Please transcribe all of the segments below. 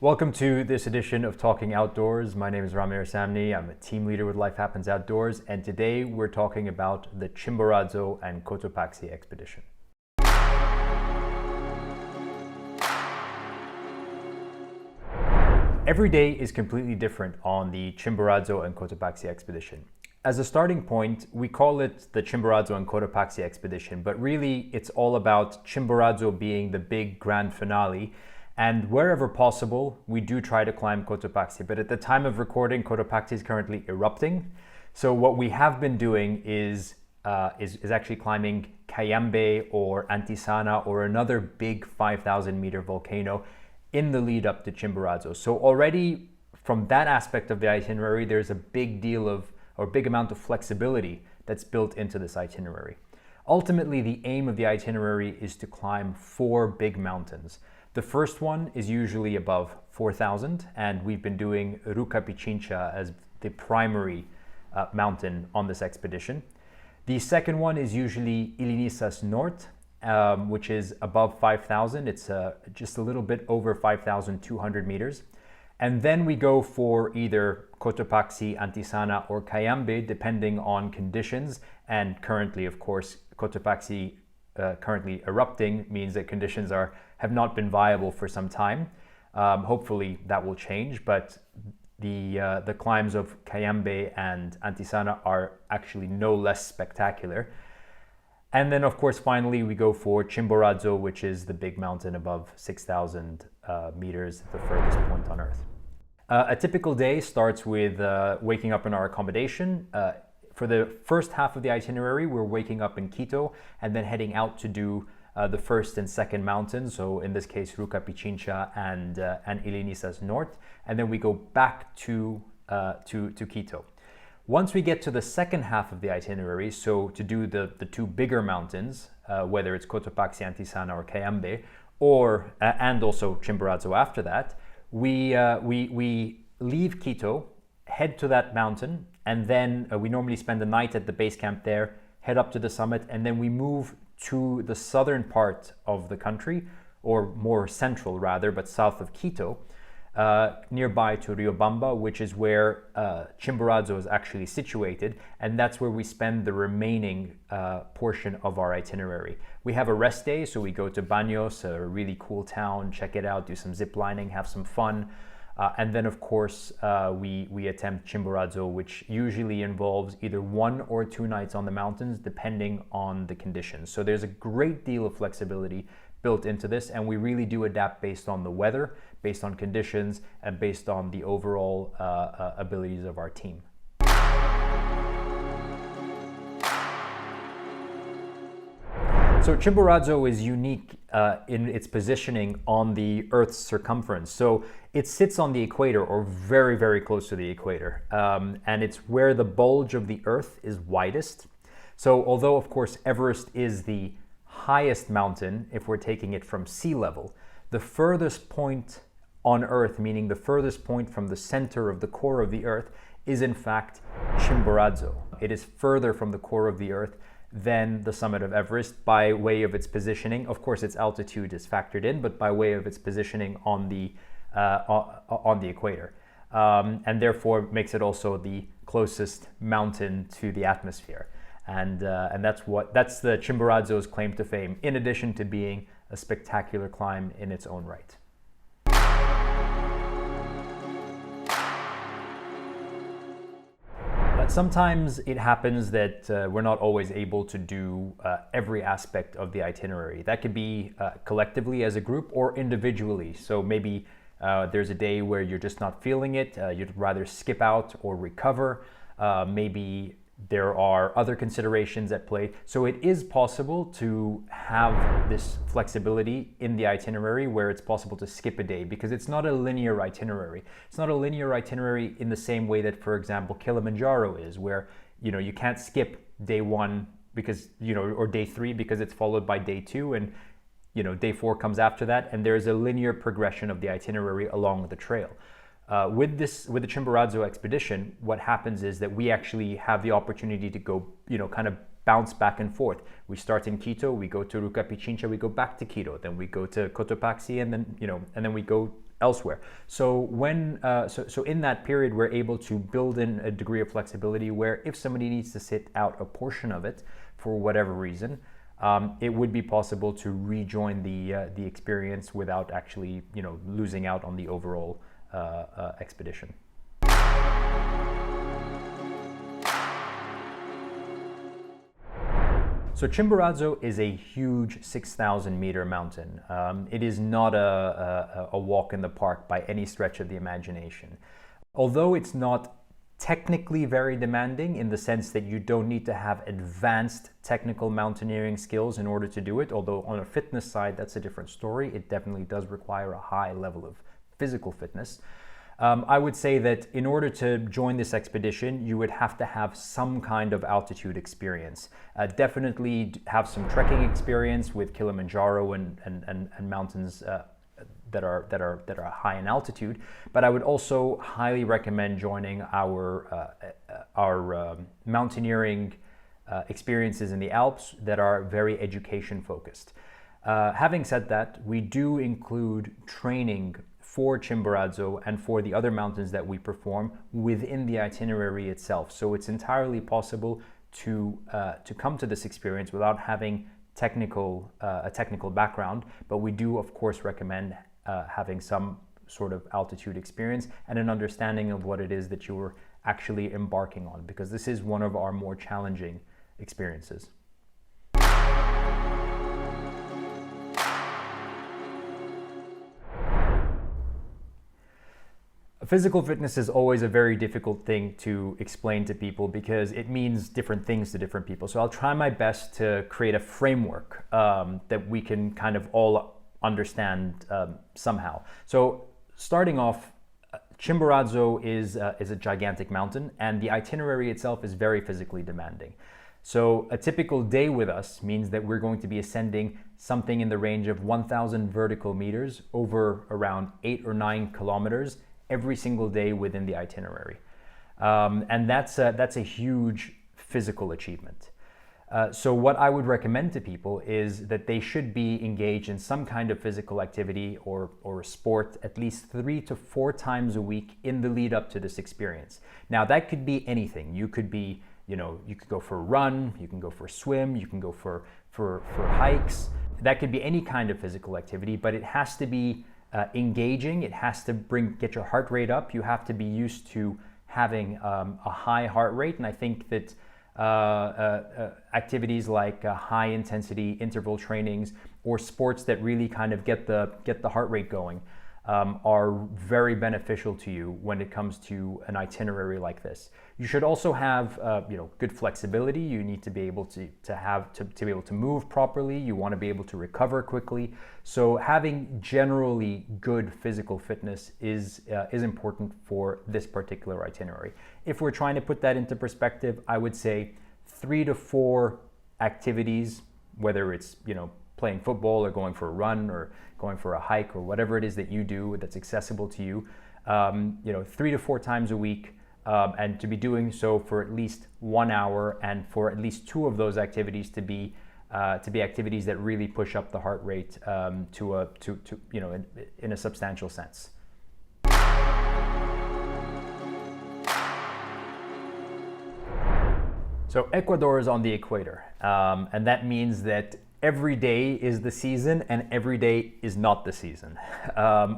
Welcome to this edition of Talking Outdoors. My name is Rami Rasamny. I'm a team leader with Life Happens Outdoors, and today we're talking about the Chimborazo and Cotopaxi expedition. Every day is completely different on the Chimborazo and Cotopaxi expedition. As a starting point, we call it the Chimborazo and Cotopaxi expedition, but really it's all about Chimborazo being the big grand finale. And wherever possible, we do try to climb Cotopaxi. But at the time of recording, Cotopaxi is currently erupting. So what we have been doing is actually climbing Cayambe or Antisana or another big 5,000 meter volcano in the lead up to Chimborazo. So already from that aspect of the itinerary, there's a big amount of flexibility that's built into this itinerary. Ultimately, the aim of the itinerary is to climb 4 big mountains. The first one is usually above 4,000, and we've been doing Ruca Pichincha as the primary mountain on this expedition. The second one is usually Ilinisas Norte, which is above 5,000. It's just a little bit over 5,200 meters. And then we go for either Cotopaxi, Antisana, or Cayambe, depending on conditions. And currently, of course, Cotopaxi currently erupting means that conditions have not been viable for some time. Hopefully that will change, but the climbs of Cayambe and Antisana are actually no less spectacular. And then, of course, finally we go for Chimborazo, which is the big mountain above 6,000 meters, the furthest point on Earth. A typical day starts with waking up in our accommodation. For the first half of the itinerary, we're waking up in Quito and then heading out to do the first and second mountains. So in this case, Ruca Pichincha and Ilinisas Norte. And then we go back to Quito. Once we get to the second half of the itinerary, so to do the 2 bigger mountains, whether it's Cotopaxi, Antisana, or Cayambe, and also Chimborazo after that, we leave Quito, head to that mountain, and then we normally spend the night at the base camp there, head up to the summit, and then we move to the southern part of the country, or more central rather, but south of Quito, nearby to Riobamba, which is where Chimborazo is actually situated, and that's where we spend the remaining portion of our itinerary. We have a rest day, so we go to Baños, a really cool town, check it out, do some zip lining, have some fun. And then, of course, we attempt Chimborazo, which usually involves either 1 or 2 nights on the mountains, depending on the conditions. So there's a great deal of flexibility built into this, and we really do adapt based on the weather, based on conditions, and based on the overall abilities of our team. So Chimborazo is unique in its positioning on the Earth's circumference. So it sits on the equator, or very, very close to the equator. And it's where the bulge of the Earth is widest. So although, of course, Everest is the highest mountain, if we're taking it from sea level, the furthest point on Earth, meaning the furthest point from the center of the core of the Earth, is in fact Chimborazo. It is further from the core of the Earth than the summit of Everest by way of its positioning. Of course, its altitude is factored in, but by way of its positioning on the equator, and therefore makes it also the closest mountain to the atmosphere. And that's the Chimborazo's claim to fame, in addition to being a spectacular climb in its own right. Sometimes it happens that we're not always able to do every aspect of the itinerary. That could be collectively as a group or individually. So maybe there's a day where you're just not feeling it. You'd rather skip out or recover. Maybe there are other considerations at play. So it is possible to have this flexibility in the itinerary where it's possible to skip a day, because it's not a linear itinerary. It's not a linear itinerary in the same way that, for example, Kilimanjaro is, where you can't skip day 1 because or day 3 because it's followed by day 2, and day 4 comes after that, and there's a linear progression of the itinerary along the trail. With the Chimborazo expedition, what happens is that we actually have the opportunity to go, kind of bounce back and forth. We start in Quito, we go to Ruca Pichincha, we go back to Quito, then we go to Cotopaxi, and then we go elsewhere. So so in that period, we're able to build in a degree of flexibility where if somebody needs to sit out a portion of it for whatever reason, it would be possible to rejoin the experience without actually, losing out on the overall expedition. So Chimborazo is a huge 6,000 meter mountain. It is not a walk in the park by any stretch of the imagination. Although it's not technically very demanding in the sense that you don't need to have advanced technical mountaineering skills in order to do it, although on a fitness side, that's a different story. It definitely does require a high level of physical fitness. I would say that in order to join this expedition, you would have to have some kind of altitude experience. Definitely have some trekking experience with Kilimanjaro and mountains that are high in altitude. But I would also highly recommend joining our mountaineering experiences in the Alps that are very education focused. Having said that, we do include training for Chimborazo and for the other mountains that we perform within the itinerary itself. So it's entirely possible to come to this experience without having a technical background, but we do of course recommend having some sort of altitude experience and an understanding of what it is that you're actually embarking on, because this is one of our more challenging experiences. Physical fitness is always a very difficult thing to explain to people because it means different things to different people. So I'll try my best to create a framework that we can kind of all understand somehow. So starting off, Chimborazo is a gigantic mountain, and the itinerary itself is very physically demanding. So a typical day with us means that we're going to be ascending something in the range of 1,000 vertical meters over around 8 or 9 kilometers every single day within the itinerary. And that's a huge physical achievement. So what I would recommend to people is that they should be engaged in some kind of physical activity or sport at least 3 to 4 times a week in the lead up to this experience. Now that could be anything. You could be, you could go for a run, you can go for a swim, you can go for hikes. That could be any kind of physical activity, but it has to be engaging. It has to get your heart rate up. You have to be used to having a high heart rate, and I think that activities like high intensity interval trainings or sports that really kind of get the heart rate going are very beneficial to you when it comes to an itinerary like this. You should also have good flexibility. You need to be able to be able to move properly. You want to be able to recover quickly. So having generally good physical fitness is important for this particular itinerary. If we're trying to put that into perspective, I would say 3 to 4 activities, whether it's playing football or going for a run or going for a hike or whatever it is that you do that's accessible to you, 3 to 4 times a week, and to be doing so for at least 1 hour, and for at least 2 of those activities to be activities that really push up the heart rate in a substantial sense. So Ecuador is on the equator, and that means that every day is the season and every day is not the season.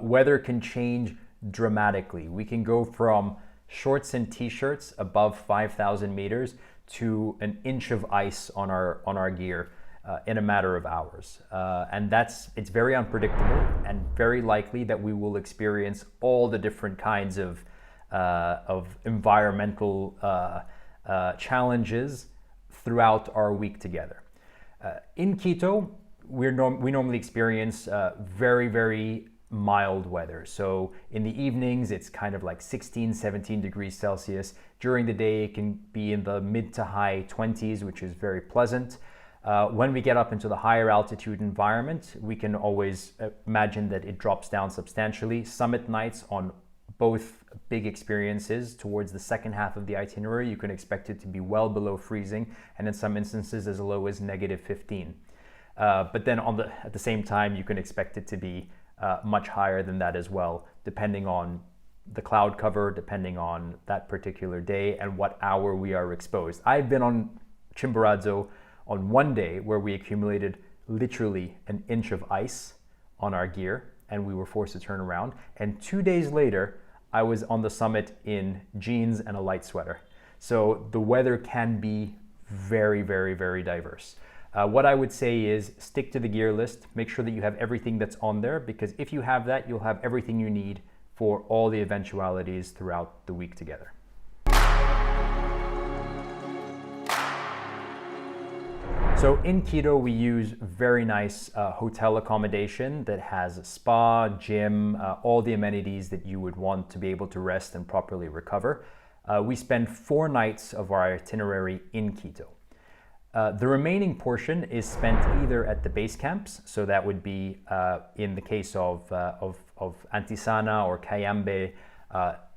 Weather can change dramatically. We can go from shorts and t-shirts above 5,000 meters to an inch of ice on our gear in a matter of hours. And it's very unpredictable and very likely that we will experience all the different kinds of environmental challenges throughout our week together. In Quito, we normally experience very, very mild weather. So in the evenings, it's kind of like 16, 17 degrees Celsius. During the day, it can be in the mid to high 20s, which is very pleasant. When we get up into the higher altitude environment, we can always imagine that it drops down substantially. Summit nights on both big experiences towards the second half of the itinerary, you can expect it to be well below freezing, and in some instances as low as -15. But then at the same time, you can expect it to be much higher than that as well, depending on the cloud cover, depending on that particular day and what hour we are exposed. I've been on Chimborazo on one day where we accumulated literally an inch of ice on our gear and we were forced to turn around. And 2 days later, I was on the summit in jeans and a light sweater. So the weather can be very, very, very diverse. What I would say is stick to the gear list, make sure that you have everything that's on there, because if you have that, you'll have everything you need for all the eventualities throughout the week together. So in Quito, we use very nice hotel accommodation that has a spa, gym, all the amenities that you would want to be able to rest and properly recover. We spend 4 nights of our itinerary in Quito. The remaining portion is spent either at the base camps, so that would be in the case of Antisana or Cayambe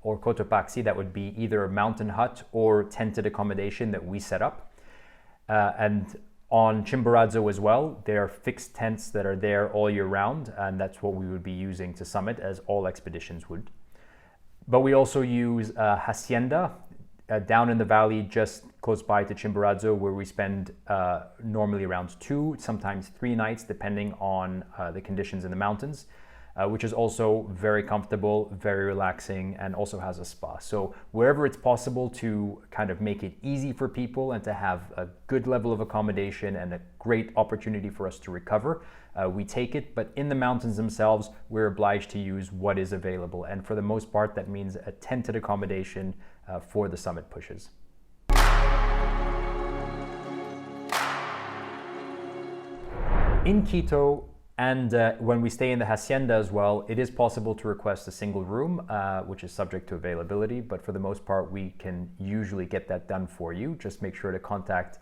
or Cotopaxi, that would be either a mountain hut or tented accommodation that we set up. And on Chimborazo as well, there are fixed tents that are there all year round, and that's what we would be using to summit, as all expeditions would. But we also use hacienda down in the valley just close by to Chimborazo, where we spend normally around 2, sometimes 3 nights, depending on the conditions in the mountains, which is also very comfortable, very relaxing, and also has a spa. So wherever it's possible to kind of make it easy for people and to have a good level of accommodation and a great opportunity for us to recover, we take it. But in the mountains themselves, we're obliged to use what is available. And for the most part, that means a tented accommodation for the summit pushes. In Quito, and when we stay in the hacienda as well, it is possible to request a single room, which is subject to availability, but for the most part, we can usually get that done for you. Just make sure to contact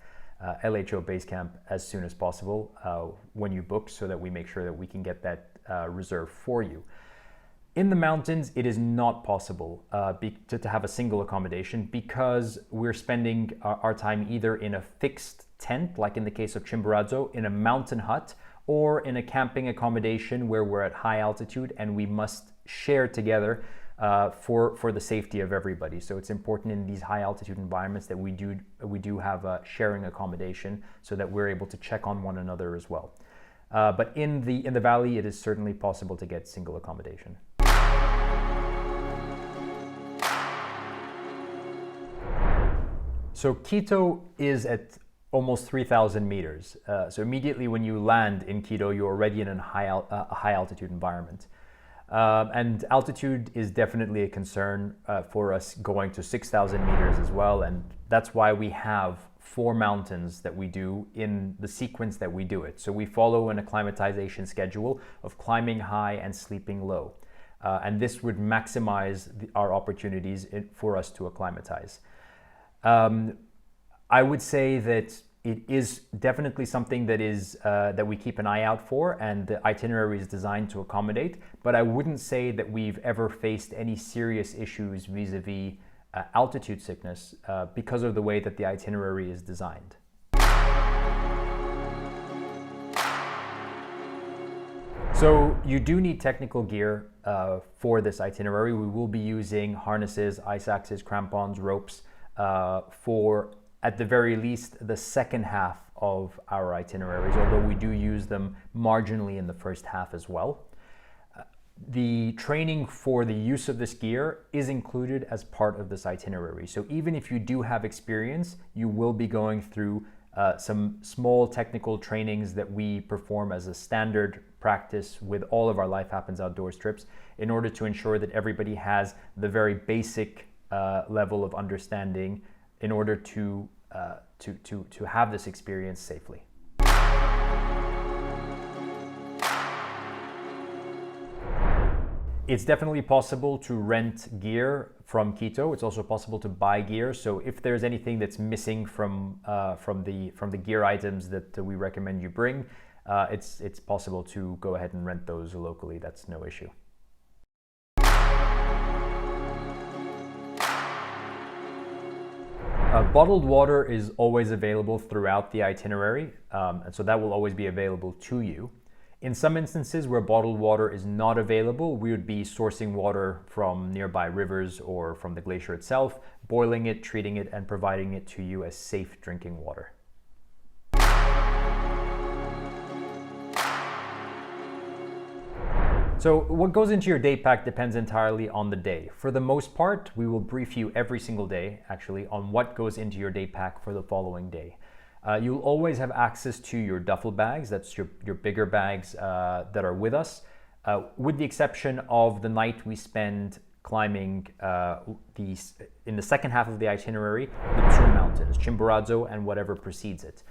LHO Basecamp as soon as possible when you book, so that we make sure that we can get that reserved for you. In the mountains, it is not possible to have a single accommodation, because we're spending our time either in a fixed tent, like in the case of Chimborazo, in a mountain hut, or in a camping accommodation where we're at high altitude and we must share together for the safety of everybody. So it's important in these high altitude environments that we do have a sharing accommodation, so that we're able to check on one another as well. But in the valley, it is certainly possible to get single accommodation. So Quito is at almost 3,000 meters. So immediately when you land in Quito, you're already in a high altitude environment. And altitude is definitely a concern for us going to 6,000 meters as well. And that's why we have 4 mountains that we do in the sequence that we do it. So we follow an acclimatization schedule of climbing high and sleeping low. And this would maximize our opportunities for us to acclimatize. I would say that it is definitely something that that we keep an eye out for, and the itinerary is designed to accommodate, but I wouldn't say that we've ever faced any serious issues vis-a-vis altitude sickness because of the way that the itinerary is designed. So you do need technical gear for this itinerary. We will be using harnesses, ice axes, crampons, ropes for, at the very least, the second half of our itineraries, although we do use them marginally in the first half as well. The training for the use of this gear is included as part of this itinerary. So even if you do have experience, you will be going through some small technical trainings that we perform as a standard practice with all of our Life Happens Outdoors trips, in order to ensure that everybody has the very basic level of understanding in order to have this experience safely. It's definitely possible to rent gear from Quito. It's also possible to buy gear. So if there's anything that's missing from the gear items that we recommend you bring, it's possible to go ahead and rent those locally. That's no issue. Bottled water is always available throughout the itinerary, and so that will always be available to you. In some instances where bottled water is not available, we would be sourcing water from nearby rivers or from the glacier itself, boiling it, treating it, and providing it to you as safe drinking water. So what goes into your day pack depends entirely on the day. For the most part, we will brief you every single day, actually, on what goes into your day pack for the following day. You'll always have access to your duffel bags. That's your bigger bags that are with us, with the exception of the night we spend climbing in the second half of the itinerary, the two mountains, Chimborazo and whatever precedes it.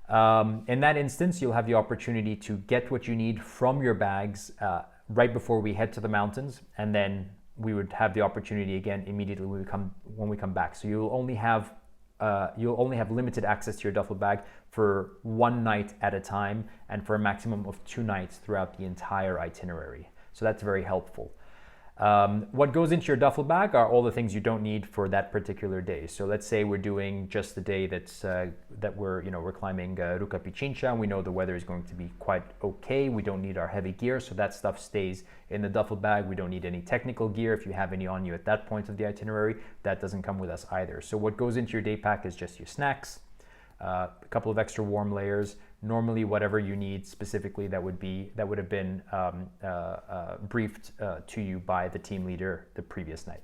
In that instance, you'll have the opportunity to get what you need from your bags right before we head to the mountains, and then we would have the opportunity again immediately when we come back. So you'll only have limited access to your duffel bag for one night at a time and for a maximum of 2 nights throughout the entire itinerary. So that's very helpful. What goes into your duffel bag are all the things you don't need for that particular day. So let's say we're doing just the day that we're climbing Ruka Pichincha, and we know the weather is going to be quite okay. We don't need our heavy gear, so that stuff stays in the duffel bag. We don't need any technical gear. If you have any on you at that point of the itinerary, that doesn't come with us either. So what goes into your day pack is just your snacks, a couple of extra warm layers, normally whatever you need specifically that would have been briefed to you by the team leader the previous night.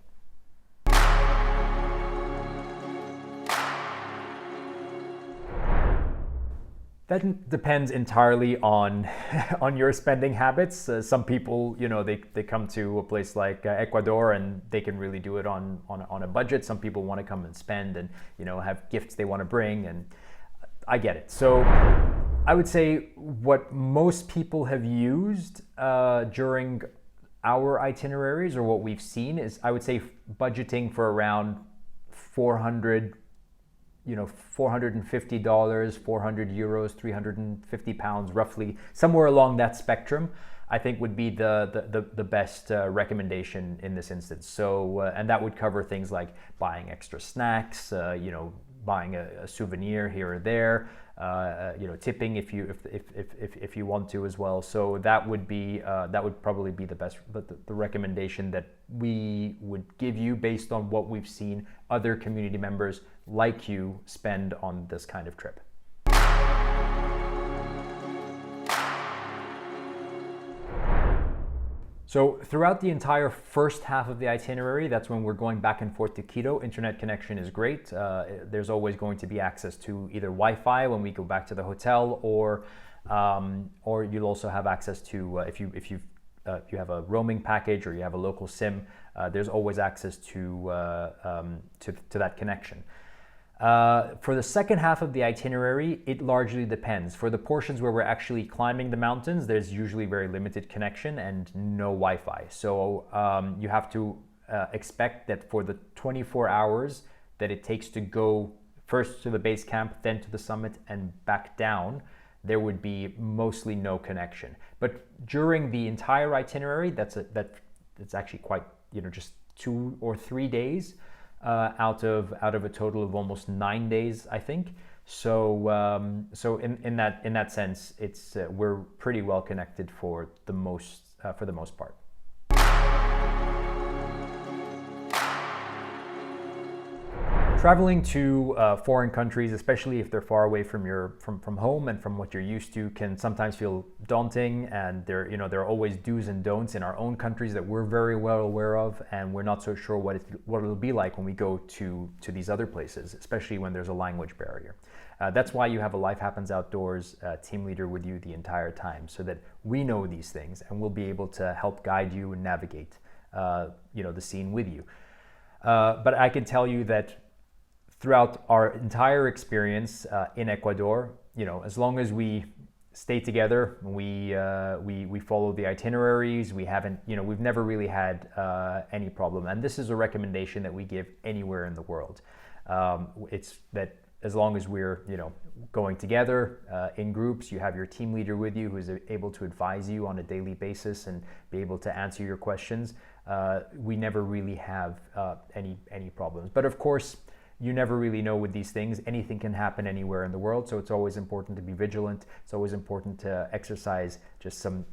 That depends entirely on your spending habits. Some people, they come to a place like Ecuador and they can really do it on a budget. Some people want to come and spend and have gifts they want to bring, and I get it. So I would say what most people have used during our itineraries, or what we've seen, is I would say budgeting for around $450, 400 euros, 350 pounds, roughly somewhere along that spectrum, I think would be the best recommendation in this instance. So and that would cover things like buying extra snacks, buying a souvenir here or there, tipping if you want to as well. So that would probably be the recommendation that we would give you based on what we've seen other community members like you spend on this kind of trip. So throughout the entire first half of the itinerary, that's when we're going back and forth to Quito. Internet connection is great. There's always going to be access to either Wi-Fi when we go back to the hotel, or you'll also have access to if you have a roaming package or you have a local SIM. There's always access to that connection. For the second half of the itinerary, it largely depends. For the portions where we're actually climbing the mountains, there's usually very limited connection and no Wi-Fi. So you have to expect that for the 24 hours that it takes to go first to the base camp, then to the summit and back down, there would be mostly no connection. But during the entire itinerary, that's actually quite, just 2 or 3 days. Out of a total of almost 9 days, I think. So in that sense, it's we're pretty well connected for the most part. Traveling to foreign countries, especially if they're far away from home and from what you're used to, can sometimes feel daunting, and there are always do's and don'ts in our own countries that we're very well aware of, and we're not so sure what it'll be like when we go to these other places, especially when there's a language barrier. That's why you have a Life Happens Outdoors team leader with you the entire time, so that we know these things and we'll be able to help guide you and navigate the scene with you. But I can tell you that throughout our entire experience in Ecuador, as long as we stay together, we follow the itineraries, we've never really had any problem. And this is a recommendation that we give anywhere in the world. It's that as long as we're going together in groups, you have your team leader with you who is able to advise you on a daily basis and be able to answer your questions. We never really have any problems. But of course, you never really know with these things. Anything can happen anywhere in the world, so it's always important to be vigilant. It's always important to exercise just some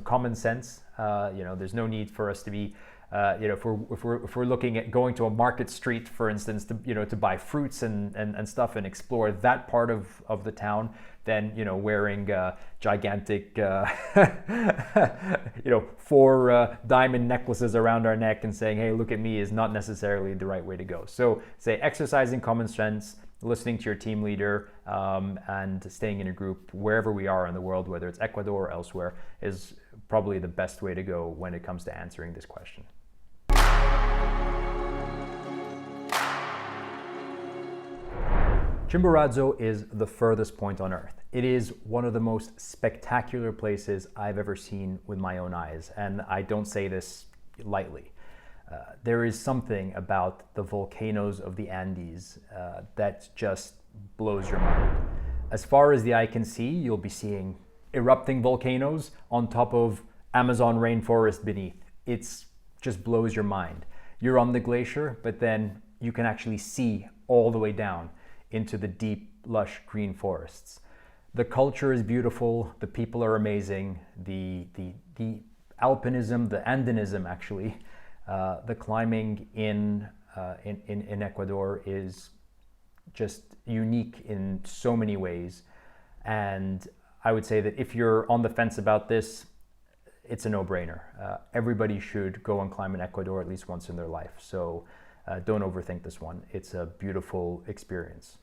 common sense. There's no need for us to be, if we're looking at going to a market street, for instance, to buy fruits and stuff and explore that part of the town, then wearing gigantic 4 diamond necklaces around our neck and saying, "Hey, look at me," is not necessarily the right way to go. So say exercising common sense, listening to your team leader, and staying in a group wherever we are in the world, whether it's Ecuador or elsewhere, is probably the best way to go when it comes to answering this question. Chimborazo is the furthest point on Earth. It is one of the most spectacular places I've ever seen with my own eyes, and I don't say this lightly. There is something about the volcanoes of the Andes that just blows your mind. As far as the eye can see, you'll be seeing erupting volcanoes on top of Amazon rainforest beneath. It just blows your mind. You're on the glacier, but then you can actually see all the way down into the deep, lush green forests. The culture is beautiful, the people are amazing, the alpinism, the andinism actually, the climbing in Ecuador is just unique in so many ways. And I would say that if you're on the fence about this, it's a no-brainer. Everybody should go and climb in Ecuador at least once in their life. So don't overthink this one. It's a beautiful experience.